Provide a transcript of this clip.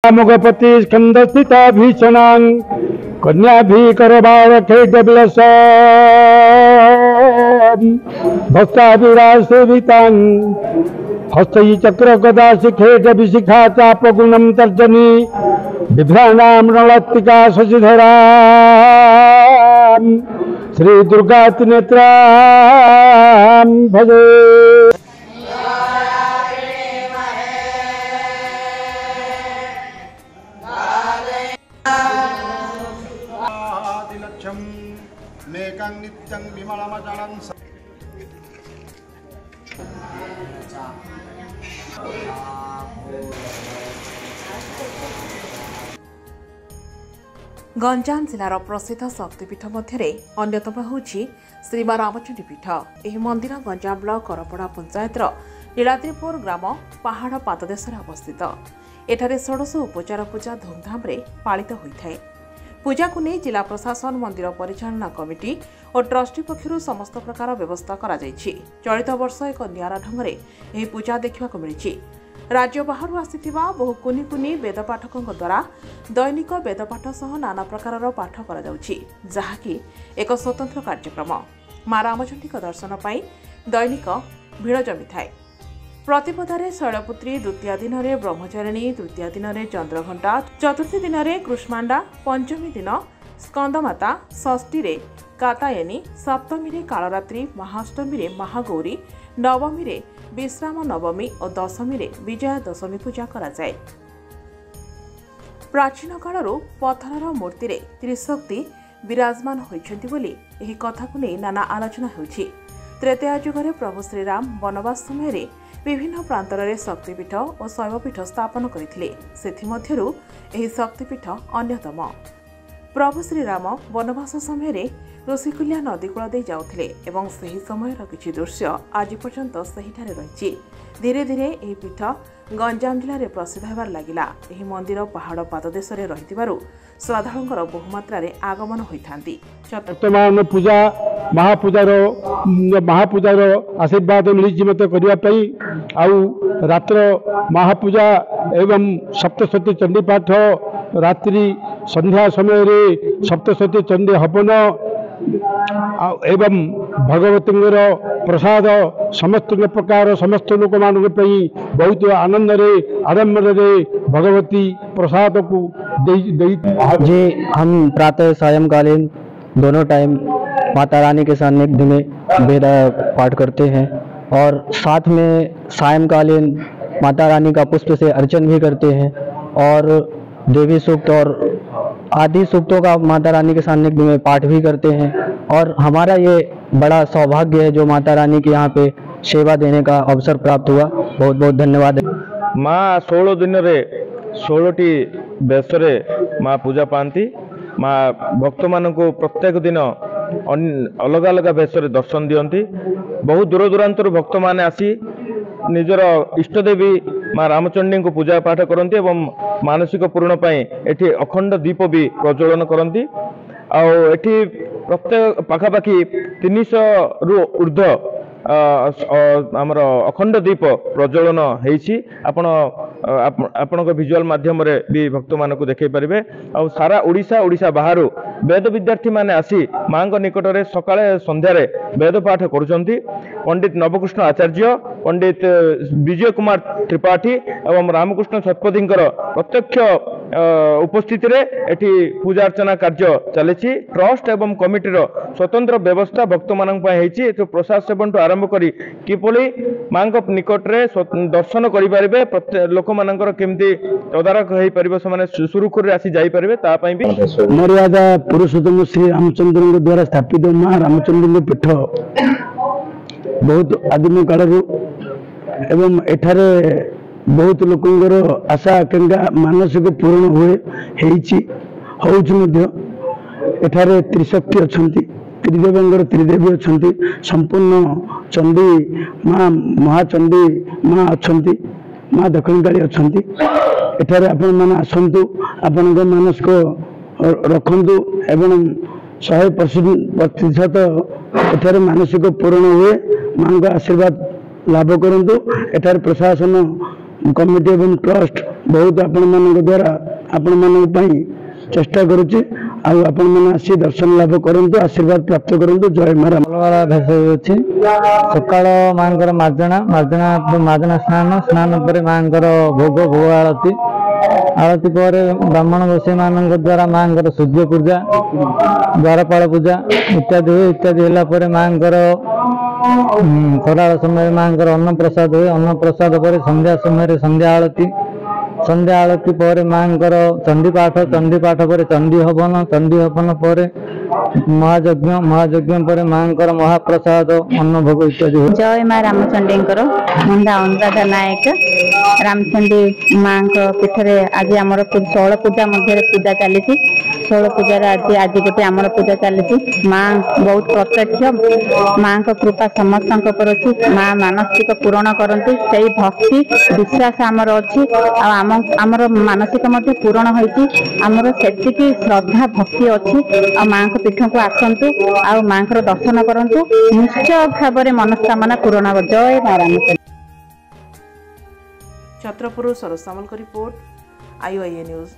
मुगपति स्कंद स्थिता भीषणां कन्या भी करबार खेट विलस भक्ताभिराज सेवितां हस्तई चक्र गदा शिखेट विशिखा चाप गुणम तर्जनी बिभ्राणां नलत्तिका शशिधरा श्री दुर्गा त्रिनेत्रां भजे। मेकं नित्यं विमलमचलं गंजाम जिलार प्रसिद्ध शक्तिपीठ मध्य अन्यतम होछि श्री मां रामचंडी पीठ। यह मंदिर गंजाम ब्लॉक करपड़ा पंचायतर नीलाद्रिपुर ग्राम पहाड़ पाददेश अवस्थित। एठारे षोडश उपचार पूजा धूमधाम पालित होइथाय। पूजा को नहीं जिला प्रशासन मंदिर परिचालना कमिटी और ट्रस्टी पक्षर समस्त प्रकार व्यवस्था करा जायछि। चलित वर्ष एक नियारा ढंग से पूजा देखा मिली। राज्य बाहर आसिथिबा बहु कुनी कुनी वेदपाठकों द्वारा दैनिक वेदपाठ सह नाना प्रकार पाठ करा जाउछि, जहाँकि एक स्वतंत्र कार्यक्रम। मां रामचंडी दर्शन पाई दैनिक भिड़ जमी थाए। प्रतिपदारे शैलपुत्री, द्वितीय दिन में ब्रह्मचारिणी, तृतीय दिन में चंद्रघंटा, चतुर्थी दिन में कृष्मांडा, पंचमी दिन स्कंदमाता, षष्ठी रे कातायनी, सप्तमी रे कालरात्रि, महाअष्टमी रे महागौरी, नवमी रे विश्राम नवमी और दशमी रे विजया दशमी पूजा करा जाए। प्राचीन कालरू पत्थर मूर्ति रे त्रिशक्ति विराजमान होइछन्ति बोली एही कथा को नहीं नाना आलोचना होछि। त्रेतया युगरे प्रभु श्रीराम वनवास समय विभिन्न प्रांतर में शक्तिपीठ और शैवपीठ स्थापन करथिले। सेथिमध्यरु एही शक्तिपीठ अन्यतम। प्रभु श्रीराम वनवास समय ऋषिकुल्या नदीकूल दे जाउथिले एवं सही समयर किछि दृश्य आज पर्यंत सहीठारे रहिछि। धीरे धीरे एही पीठ गंजाम जिले में प्रसिद्ध होबार लागिला। एही मंदिर पहाड़ पाददेश रे रहितिबारु श्रद्धालुंकर बहुमात्रा रे आगमन होइथांती। वर्तमान पूजा महापूजार आशीर्वाद मिली मत करने आउ रात्र महापूजा एवं सप्तशती चंडी पाठ रात्रि संध्या समय रे सप्तशती चंडी हवन एवं भगवती प्रसाद समस्त प्रकार समस्त लोक मान बहुत आनंद रे आडम्बर रे भगवती प्रसाद को जी हम प्रातः सायंकालीन दोनों टाइम माता रानी के सानिध्य में वेद पाठ करते हैं और साथ में सायंकालीन माता रानी का पुष्प से अर्चन भी करते हैं और देवी सूक्त और आदि सूक्तों का माता रानी के सानिध्य में पाठ भी करते हैं। और हमारा ये बड़ा सौभाग्य है जो माता रानी के यहाँ पे सेवा देने का अवसर प्राप्त हुआ। बहुत बहुत धन्यवाद। माँ 16 दिन रे 16टी बेसरे माँ पूजा पाती। माँ भक्त मान को प्रत्येक दिन अलग अलग बेसरे दर्शन दियंती। बहुत दूर दूरांतर भक्त माने आसी निजर इष्टदेवी माँ रामचंडी को पूजा पाठ करती एवं मानसिक पूर्ण पाई एठी अखंड दीप भी प्रज्वलन करती। एठी प्रत्येक पाखापाखि 300 रु ऊर्ध्व आमर अखंड दीप प्रज्वलन होइछि। आपण विजुअल माध्यम रे भी भक्त मान को देखै परिबे। आ सारा ओडिशा बाहर वेद विद्यार्थी माने आसी मां निकट रे सकाळे संध्यारे वेद पाठ करुचंती। पंडित नवकृष्ण आचार्य, पंडित विजय कुमार त्रिपाठी एवं रामकृष्ण शतपथी प्रत्यक्ष उपस्थिति रे एठी पूजा अर्चना कार्य चलेछि। ट्रस्ट एवं कमिटी रो स्वतंत्र व्यवस्था भक्त मानक पय हेछि। तो प्रसाद सेवन टू आरंभ करी किपली मां निकट रे दर्शन करि परिबे, लोक मानकर केमती तदारक हेइ परिबे, से माने सुरुखुर रे आसी जाई परिबे ता पय भी मर्यादा पुरुषोत्तम श्री रामचंद्र द्वारा स्थापित मां रामचंद्र पीठ बहुत आदिम काल एवं एठारे बहुत लोकंर आशा आकांक्षा मानसिक पूर्ण हुए एठारे त्रिशक्ति अच्छी, त्रिदेवंगर त्रिदेवी अच्छी, संपूर्ण चंडी माँ महाचंडी माँ अच्छा, माँ दक्षिणकाली अच्छा। एठारे आपण मैंने आसतु आपण मानसिक रखु एवं 100% एठारे मानसिक पूर्ण हुए। माँ का आशीर्वाद लाभ करंतु। एठारे प्रशासन कमिटी एवं ट्रस्ट बहुत आपण मान द्वारा आपण मान चेष्टा करुचे आपण मैंने आसी दर्शन लाभ करूँ आशीर्वाद प्राप्त करूँ जय महाराज अलग भेष अच्छी सकाल माँ मार्जना मार्जना मार्जना स्नान स्नान पर माँ भोग भोग आरती आरती पर ब्राह्मण गोसाई मान द्वारा माँ सूर्य पूजा द्वारपाल पूजा इत्यादि हुए इत्यादि है माँ खरा समय माँ अन्न प्रसाद हुए अन्न प्रसाद पर संध्या समय संध्या आरती पर माँ चंडी पाठ पर चंडी हवन पर महायज्ञ पर माँ महाप्रसाद अन्न भोग इत्यादि जय माँ रामचंडी मुंडा अनुराधा नायक रामचंडी माँ पीठ में आज आम 16 पूजा मध्य पूजा चली 16 पूजार आज गोटे आम पूजा चली माँ बहुत प्रत्यक्ष माँ कृपा समस्त अच्छी माँ मानसिक पूरण करती से भक्ति विश्वास आमर अच्छी आमर मानसिक पूरण होमर से श्रद्धा भक्ति अच्छी आ माँ पीठ को आसतु आ माँ दर्शन करूँ निश्चय भाव में मनस्कामना पूरण हो जय माँ रामचंडी। छत्रपुर सरोज सामल रिपोर्ट IOIA न्यूज।